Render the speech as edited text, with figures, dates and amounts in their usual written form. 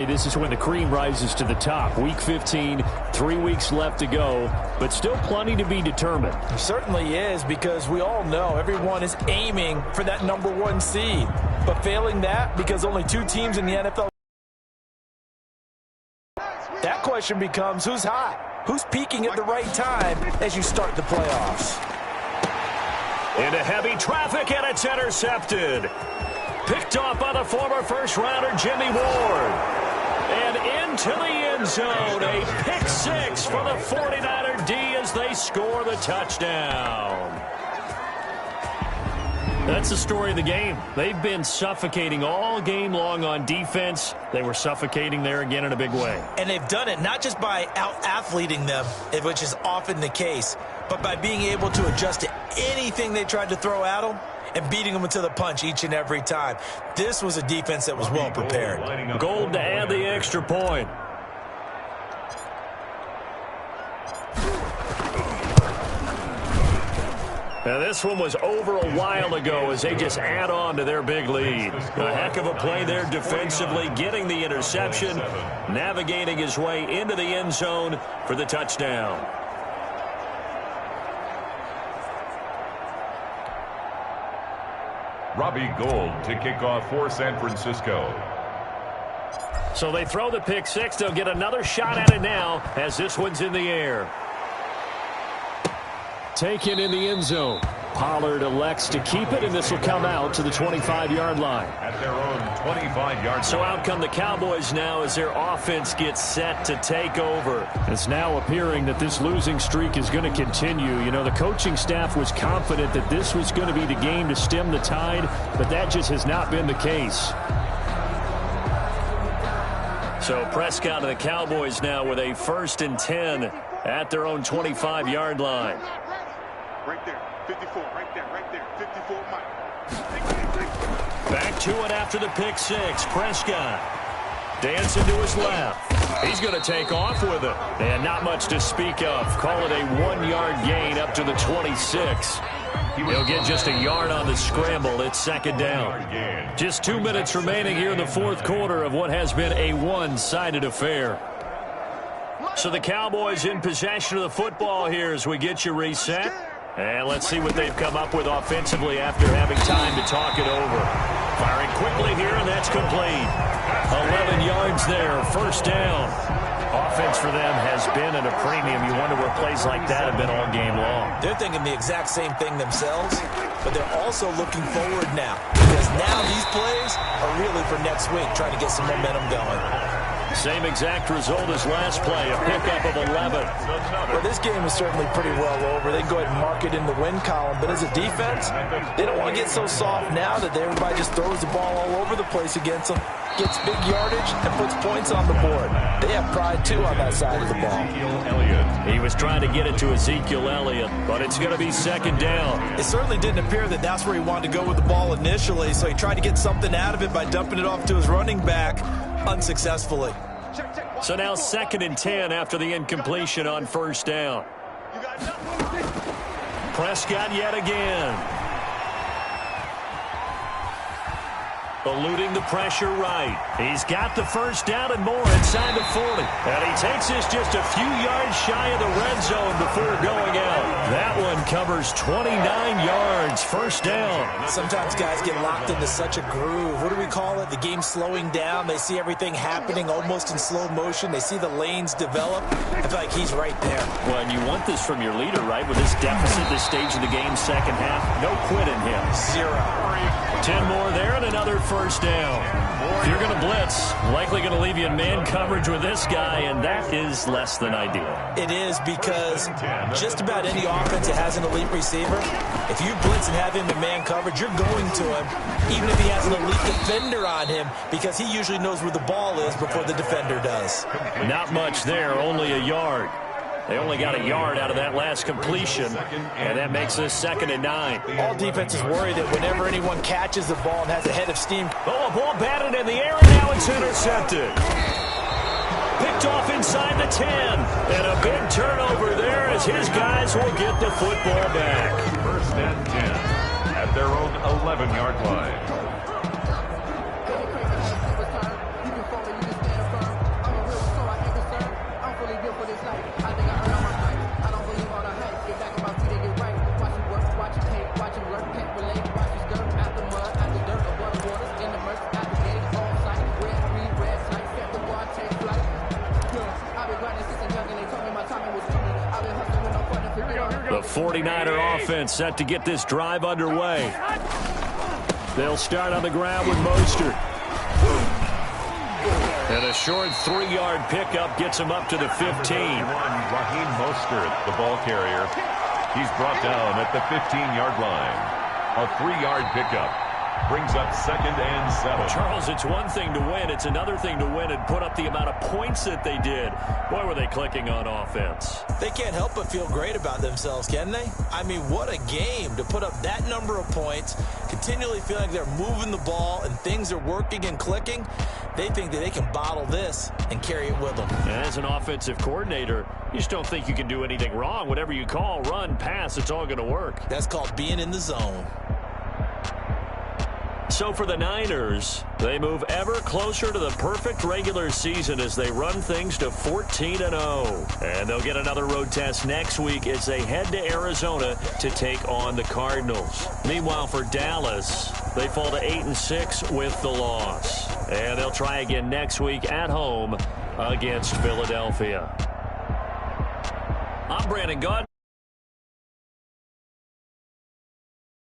This is when the cream rises to the top. Week 15, 3 weeks left to go, but still plenty to be determined. It certainly is, because we all know everyone is aiming for that #1 seed. But failing that, because only 2 teams in the NFL, that question becomes who's hot? Who's peaking at the right time as you start the playoffs? Into heavy traffic, and it's intercepted. Picked off by the former first-rounder Jimmy Ward. And into the end zone, a pick 6 for the 49er D as they score the touchdown. That's the story of the game. They've been suffocating all game long on defense. They were suffocating there again in a big way. And they've done it not just by out-athleting them, which is often the case, but by being able to adjust to anything they tried to throw at them and beating them to the punch each and every time. This was a defense that was well prepared. Gold to add the extra point. Now this one was over a while ago as they just add on to their big lead. A heck of a play there defensively, getting the interception, navigating his way into the end zone for the touchdown. Robbie Gould to kick off for San Francisco. So they throw the pick 6. They'll get another shot at it now as this one's in the air. Taken in the end zone. Pollard elects to keep it, and this will come out to the 25-yard line. At their own 25-yard line. So out come the Cowboys now as their offense gets set to take over. It's now appearing that this losing streak is going to continue. You know, the coaching staff was confident that this was going to be the game to stem the tide, but that just has not been the case. So Prescott and the Cowboys now with a 1st and 10 at their own 25-yard line. Right there, 54, right there, 54, Mike. Back to it after the pick 6. Prescott dancing to his left. He's going to take off with it. And not much to speak of. Call it a 1-yard gain up to the 26. He'll get just a yard on the scramble. It's 2nd down. Just 2 minutes remaining here in the 4th quarter of what has been a one-sided affair. So the Cowboys in possession of the football here as we get you reset. And let's see what they've come up with offensively after having time to talk it over. Firing quickly here, and that's complete. 11 yards there, 1st down. Offense for them has been at a premium. You wonder where plays like that have been all game long. They're thinking the exact same thing themselves, but they're also looking forward now, because now these plays are really for next week, trying to get some momentum going. Same exact result as last play, a pickup of 11. Well, this game is certainly pretty well over. They go ahead and mark it in the win column, but as a defense, they don't want to get so soft now that everybody just throws the ball all over the place against them, gets big yardage, and puts points on the board. They have pride, too, on that side of the ball. He was trying to get it to Ezekiel Elliott, but it's going to be 2nd down. It certainly didn't appear that that's where he wanted to go with the ball initially, so he tried to get something out of it by dumping it off to his running back unsuccessfully. So now 2nd and 10 after the incompletion on 1st down. Prescott yet again. Eluding the pressure right. He's got the 1st down and more inside the 40. And he takes this just a few yards shy of the red zone before going out. That one covers 29 yards. 1st down. Sometimes guys get locked into such a groove. What do we call it? The game slowing down. They see everything happening almost in slow motion. They see the lanes develop. I feel like he's right there. Well, and you want this from your leader, right? With this deficit, this stage of the game, 2nd half. No quit in him. 0. 10 more there and another 1st down. If you're going to blitz, likely going to leave you in man coverage with this guy, and that is less than ideal. It is, because just about any offense that has an elite receiver, if you blitz and have him in man coverage, you're going to him, even if he has an elite defender on him, because he usually knows where the ball is before the defender does. Not much there, only a yard. They only got a yard out of that last completion, and that makes this 2nd and 9. All defenses worry that whenever anyone catches the ball and has a head of steam. Oh, a ball batted in the air, and now it's intercepted. Picked off inside the 10, and a big turnover there as his guys will get the football back. 1st and 10 at their own 11-yard line. 49er offense set to get this drive underway. They'll start on the ground with Mostert. And a short 3-yard pickup gets him up to the 15. Raheem Mostert, the ball carrier. He's brought down at the 15-yard line. A 3-yard pickup brings up 2nd and 7. Charles, it's one thing to win. It's another thing to win and put up the amount of points that they did. Boy, were they clicking on offense. They can't help but feel great about themselves, can they? I mean, what a game to put up that number of points, continually feeling like they're moving the ball and things are working and clicking. They think that they can bottle this and carry it with them. And as an offensive coordinator, you just don't think you can do anything wrong. Whatever you call, run, pass, it's all going to work. That's called being in the zone. So for the Niners, they move ever closer to the perfect regular season as they run things to 14-0. And they'll get another road test next week as they head to Arizona to take on the Cardinals. Meanwhile, for Dallas, they fall to 8-6 with the loss. And they'll try again next week at home against Philadelphia. I'm Brandon Gaudin.